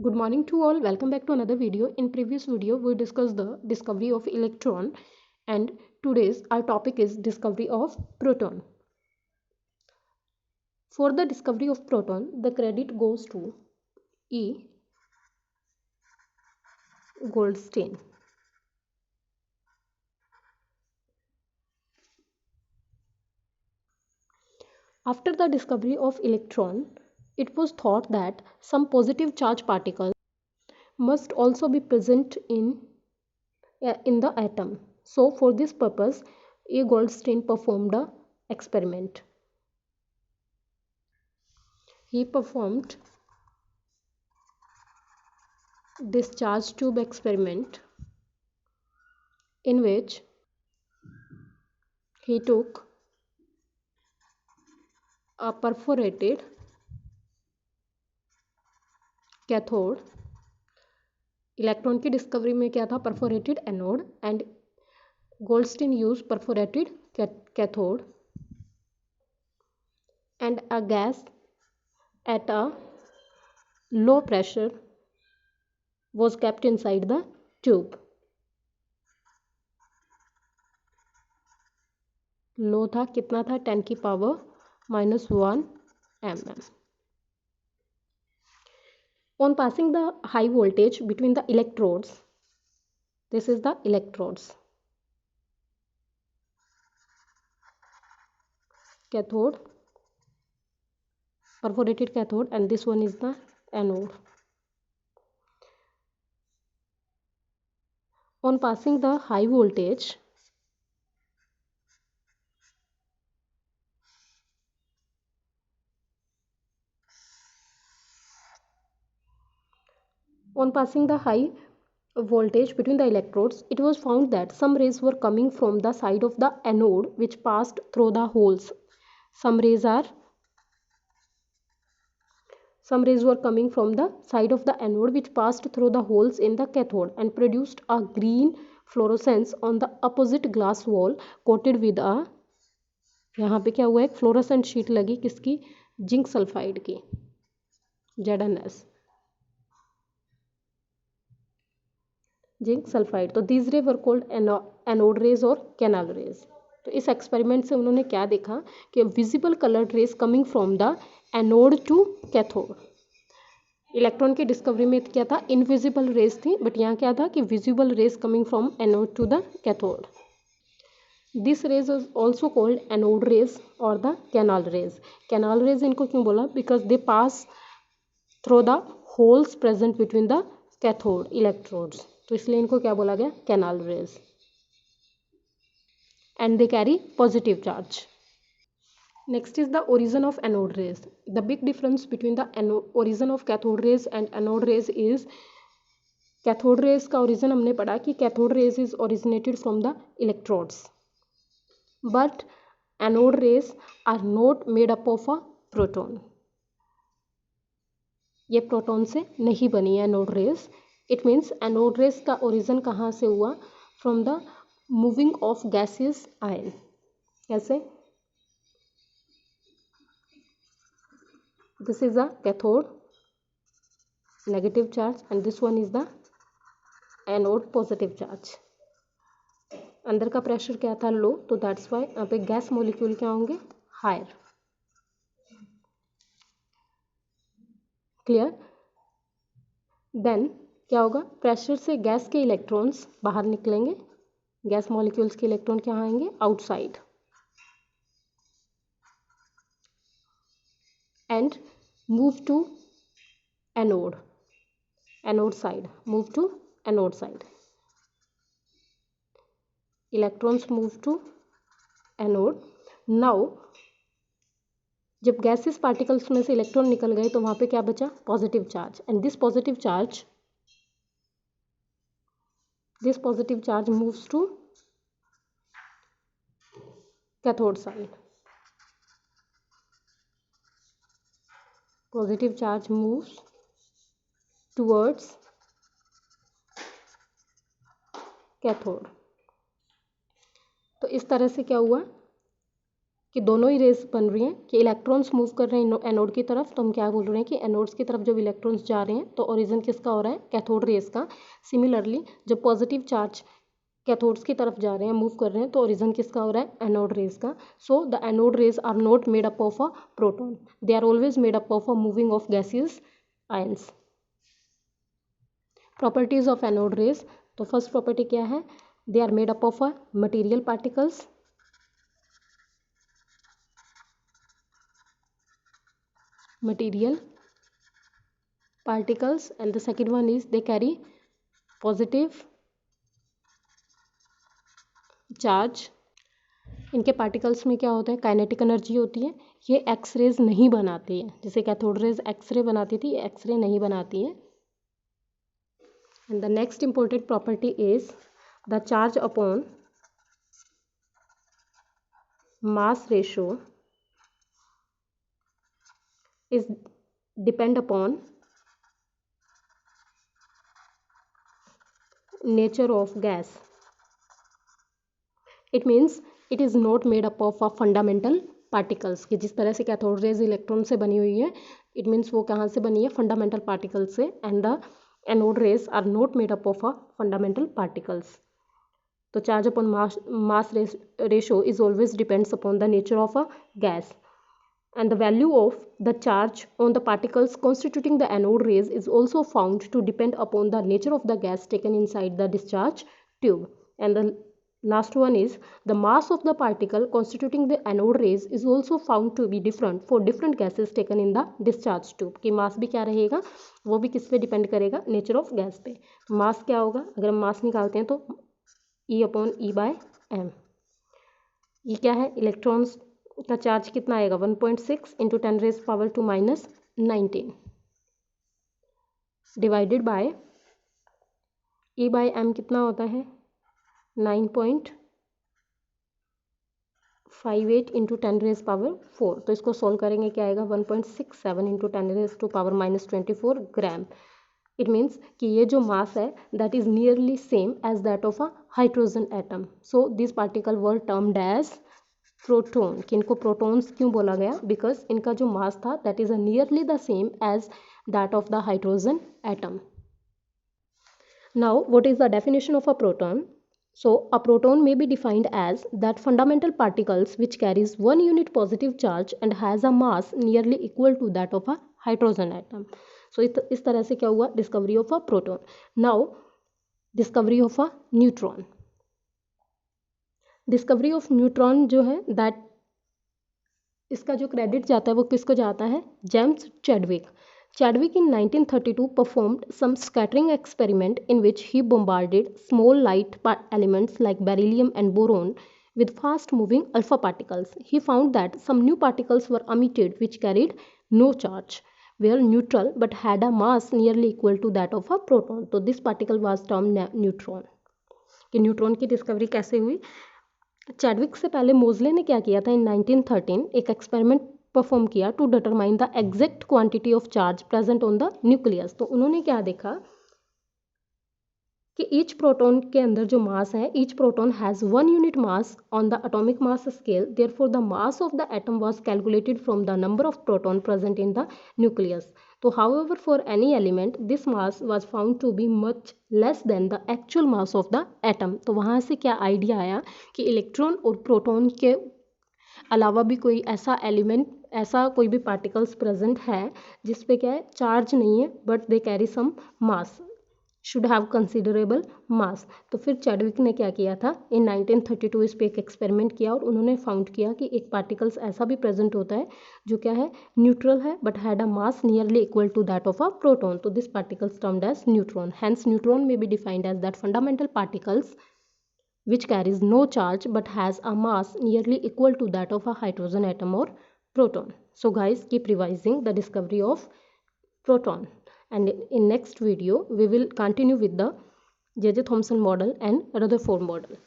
Good morning to all. Welcome back to another video. In previous video, we discussed the discovery of electron, and today's our topic is discovery of proton. For the discovery of proton, the credit goes to E. Goldstein. After the discovery of electron, it was thought that some positive charge particles must also be present in the atom. So for this purpose, E. Goldstein performed an experiment. He performed discharge tube experiment in which he took a perforated cathode. Electron की discovery में क्या था? Perforated anode. And Goldstein use perforated cathode and a gas at a low pressure was kept inside the tube. लो था, कितना था? 10 की power -1 mm. On passing the high voltage between the electrodes, this is the electrodes, cathode, perforated cathode, and this one is the anode. On passing the high voltage, between the electrodes, it was found that some rays were coming from the side of the anode which passed through the holes. Some rays were coming from the side of the anode which passed through the holes in the cathode and produced a green fluorescence on the opposite glass wall coated with a, यहाँ पे क्या हुआ? एक fluorescent sheet लगी, किसकी? Zinc sulphide की, ZnS, zinc sulphide. तो these rays were called anode rays और कैनाल रेज. तो इस एक्सपेरिमेंट से उन्होंने क्या देखा कि visible coloured rays coming from the anode to cathode. Electron की डिस्कवरी में क्या था? इनविजिबल रेज थी, बट यहाँ क्या था कि visible rays coming from anode to the cathode. This rays is also called anode rays और the canal rays. Canal rays इनको क्यों बोला? Because they pass through the holes present between the cathode electrodes. तो इसलिए इनको क्या बोला गया? Canal rays. And they carry positive charge. Next is the origin of anode rays. The big difference between the origin of cathode rays and anode rays is cathode rays का origin हमने पढ़ा कि cathode rays is originated from the electrodes, but anode rays are not made up of a proton. ये proton से नहीं बनी है anode rays. It means anode rays का ओरिजिन कहाँ से हुआ? From the moving of gases ion. कैसे? This is the cathode, negative charge, and this one is the anode, positive charge. अंदर का प्रेशर क्या था? लो. तो दैट्स वाई यहाँ पे गैस मॉलिक्यूल क्या होंगे? हायर. क्लियर? देन क्या होगा? प्रेशर से गैस के इलेक्ट्रॉन्स बाहर निकलेंगे. गैस मॉलिक्यूल्स के इलेक्ट्रॉन क्या आएंगे? Outside. And move to anode. Anode side. Move to anode side. Electrons move to anode. Now जब गैसेस पार्टिकल्स में से इलेक्ट्रॉन निकल गए तो वहां पे क्या बचा? Positive charge. And this positive charge moves to cathode side. Positive charge moves towards cathode. तो इस तरह से क्या हुआ? कि दोनों ही रेस बन रही हैं कि इलेक्ट्रॉन्स मूव कर रहे हैं एनोड की तरफ, तो हम क्या बोल रहे हैं कि एनोड्स की तरफ जब इलेक्ट्रॉन्स जा रहे हैं तो ओरिजिन किसका हो रहा है, कैथोड रेस का। सिमिलरली जब पॉजिटिव चार्ज कैथोड्स की तरफ जा रहे हैं, मूव कर रहे हैं, तो ओरिजिन किसका हो रहा है, एनोड रेस का। So the anode rays are not made up of a proton, they are always made up of a moving of gaseous ions. Properties of anode rays, तो फर्स्ट प्रॉपर्टी क्या है, they are made up of a material particles, and the second one is they carry positive charge। इनके particles में क्या होता है, kinetic energy होती है, ये एक्सरेज नहीं बनाती है, जैसे कैथोड रेज एक्सरे बनाती थी, ये एक्सरे नहीं बनाती है। And the next important property is the charge upon mass ratio is depend upon nature of gas. It means it is not made up of a fundamental particles, कि जिस तरह से कैथोड रेज इलेक्ट्रॉन से बनी हुई है, it means वो कहाँ से बनी है, फंडामेंटल पार्टिकल्स से। And the anode rays are not made up of a fundamental particles. तो charge upon mass ratio is always depends upon the nature of a gas, and the value of the charge on the particles constituting the anode rays is also found to depend upon the nature of the gas taken inside the discharge tube. And the last one is the mass of the particle constituting the anode rays is also found to be different for different gases taken in the discharge tube। कि मास भी क्या रहेगा, वो भी किस पे depend करेगा, nature of gas पे। मास क्या होगा, अगर हम मास निकालते हैं तो E/E/m। ये क्या है, इलेक्ट्रॉन्स का चार्ज कितना आएगा, 1.6 इंटू 10⁻⁻⁹ डिवाइडेड बाय E/m कितना होता है, 9.58 इंटू 10⁻⁴। तो इसको सोल्व करेंगे, क्या आएगा, 1.67 इंटू 10⁻⁻24 ग्राम। इट मीन्स कि ये जो मास है that is nearly same as that of a hydrogen atom. So this particle were termed as proton. कि इनको प्रोटॉन्स क्यों बोला गया, बिकॉज इनका जो मास था that is nearly the same as that of the hydrogen atom. Now what is the definition of a proton? So a proton may be defined as that fundamental particles which carries 1 unit positive charge and has a mass nearly equal to that of a hydrogen atom. So इस तरह से क्या हुआ, discovery of a proton. Now discovery of a neutron. Discovery of neutron जो है that, इसका जो credit जाता है वो किसको जाता है, James Chadwick. Chadwick in 1932 performed some scattering experiment in which he bombarded small light elements like beryllium and boron with fast moving alpha particles. He found that some new particles were emitted which carried no charge, were neutral but had a mass nearly equal to that of a proton. So this particle was termed neutron. कि neutron की discovery कैसे हुई? Chadwick से पहले मोजले ने क्या किया था, इन 1913 एक एक्सपेरिमेंट परफॉर्म किया to determine the exact quantity of charge present on the nucleus. तो उन्होंने क्या देखा कि ईच प्रोटॉन के अंदर जो मास है, each proton has 1 unit mass on the atomic mass scale, therefore the mass of the atom was calculated from the number of proton present in the nucleus. तो however for any element this mass was found to be much less than the actual mass of the atom. तो वहाँ से क्या idea आया कि electron और proton के अलावा भी कोई ऐसा एलिमेंट, ऐसा कोई भी पार्टिकल्स प्रेजेंट है जिस पे क्या है, चार्ज नहीं है but they carry some mass, should have considerable mass. तो फिर चैडविक ने क्या किया था, इन 1932 इस पे एक एक्सपेरिमेंट किया और उन्होंने फाउंड किया कि एक पार्टिकल्स ऐसा भी प्रेजेंट होता है जो क्या है, न्यूट्रल है but had a mass nearly equal to that of a proton. तो this particles termed as neutron. Hence neutron may be defined as that fundamental particles which carries no charge but has a mass nearly equal to that of a hydrogen atom or proton. So guys, keep revising the discovery of proton, and in next video we will continue with the J.J. Thomson model and Rutherford model.